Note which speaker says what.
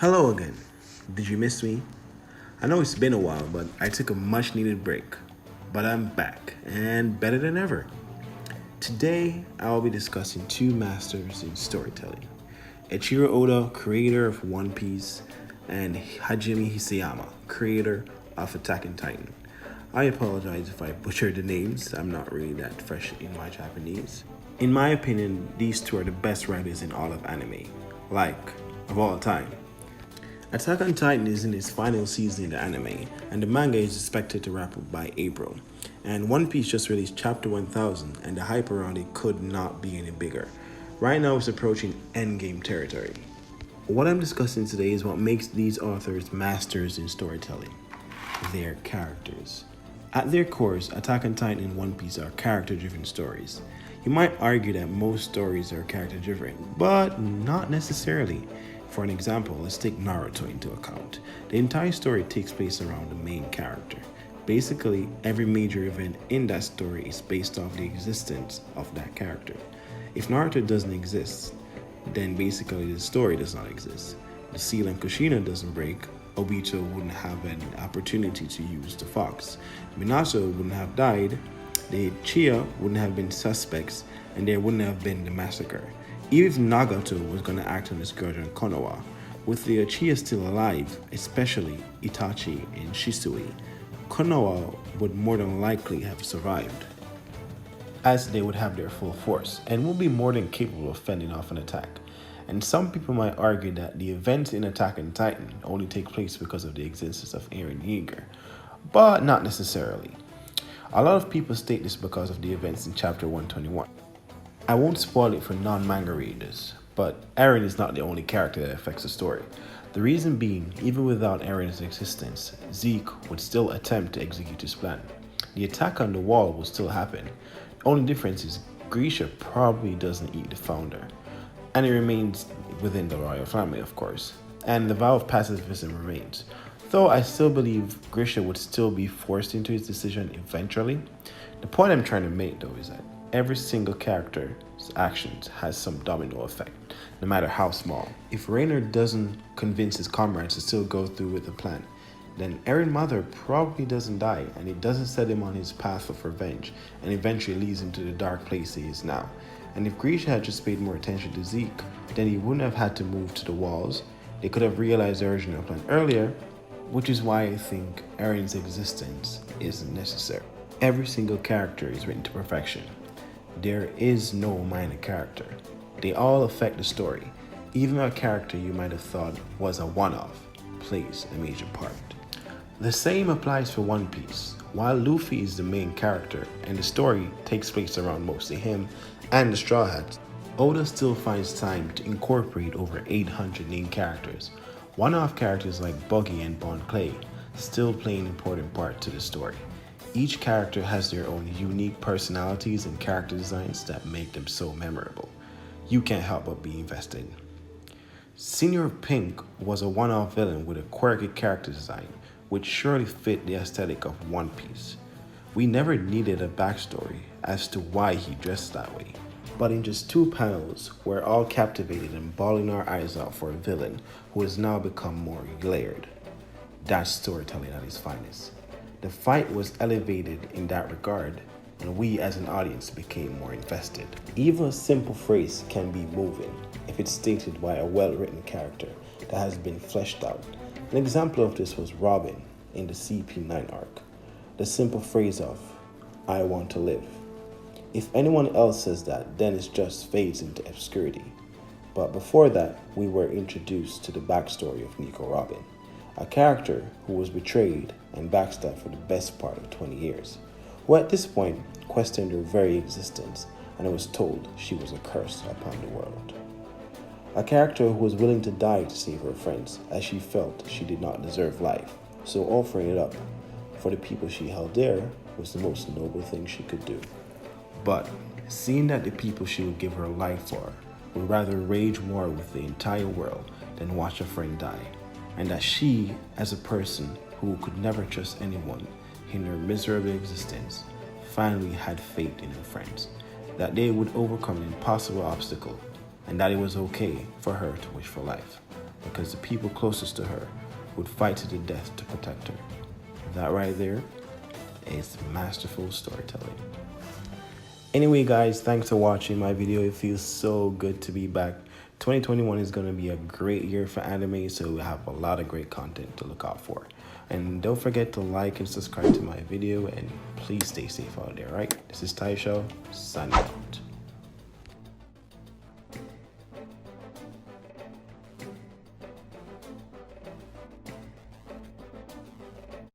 Speaker 1: Hello again. Did you miss me? I know it's been a while, but I took a much needed break. But I'm back and better than ever. Today, I'll be discussing two masters in storytelling: Eiichiro Oda, creator of One Piece, and Hajime Hisayama, creator of Attack on Titan. I apologize if I butchered the names, I'm not really that fresh in my Japanese. In my opinion, these two are the best writers in all of anime, like, of all time. Attack on Titan is in its final season in the anime, and the manga is expected to wrap up by April. And One Piece just released Chapter 1000, and the hype around it could not be any bigger. Right now, it's approaching endgame territory. What I'm discussing today is what makes these authors masters in storytelling: their characters. At their cores, Attack on Titan and One Piece are character driven stories. You might argue that most stories are character driven, but not necessarily. For an example, let's take Naruto into account. The entire story takes place around the main character. Basically, every major event in that story is based off the existence of that character. If Naruto doesn't exist, then basically the story does not exist. The seal in Kushina doesn't break, Obito wouldn't have an opportunity to use the fox. Minato wouldn't have died, the Uchiha wouldn't have been suspects, and there wouldn't have been the massacre. Even if Nagato was going to act on his grudge on Konoha, with the Uchiha still alive, especially Itachi and Shisui, Konoha would more than likely have survived, as they would have their full force and would be more than capable of fending off an attack. And some people might argue that the events in Attack on Titan only take place because of the existence of Eren Yeager, but not necessarily. A lot of people state this because of the events in Chapter 121. I won't spoil it for non-manga readers, but Eren is not the only character that affects the story. The reason being, even without Eren's existence, Zeke would still attempt to execute his plan. The attack on the wall will still happen. The only difference is Grisha probably doesn't eat the founder, and he remains within the royal family, of course, and the vow of pacifism remains. Though I still believe Grisha would still be forced into his decision eventually. The point I'm trying to make, though, is that every single character's actions has some domino effect, no matter how small. If Reiner doesn't convince his comrades to still go through with the plan, then Eren's mother probably doesn't die, and it doesn't set him on his path of revenge, and eventually leads him to the dark place he is now. And if Grisha had just paid more attention to Zeke, then he wouldn't have had to move to the walls. They could have realized the original plan earlier, which is why I think Eren's existence isn't necessary. Every single character is written to perfection. There is no minor character. They all affect the story. Even a character you might have thought was a one-off plays a major part. The same applies for One Piece. While Luffy is the main character and the story takes place around mostly him and the Straw Hats, Oda still finds time to incorporate over 800 named characters. One-off characters like Buggy and Bon Clay still play an important part to the story. Each character has their own unique personalities and character designs that make them so memorable. You can't help but be invested. Senior Pink was a one-off villain with a quirky character design, which surely fit the aesthetic of One Piece. We never needed a backstory as to why he dressed that way, but in just 2 panels, we're all captivated and bawling our eyes out for a villain who has now become more layered. That's storytelling at its finest. The fight was elevated in that regard, and we as an audience became more invested. Even a simple phrase can be moving if it's stated by a well-written character that has been fleshed out. An example of this was Robin in the CP9 arc. The simple phrase of, "I want to live." If anyone else says that, then it just fades into obscurity. But before that, we were introduced to the backstory of Nico Robin, a character who was betrayed and backstabbed for the best part of 20 years, who at this point questioned her very existence and was told she was a curse upon the world. A character who was willing to die to save her friends, as she felt she did not deserve life, so offering it up for the people she held dear was the most noble thing she could do. But seeing that the people she would give her life for would rather wage war with the entire world than watch a friend die, and that she, as a person who could never trust anyone in her miserable existence, finally had faith in her friends, that they would overcome an impossible obstacle, and that it was okay for her to wish for life. because the people closest to her would fight to the death to protect her. That right there is masterful storytelling. Anyway, guys, thanks for watching my video. It feels so good to be back. 2021 is going to be a great year for anime, so we have a lot of great content to look out for. And don't forget to like and subscribe to my video, and please stay safe out there, right? This is Taisho, signing out.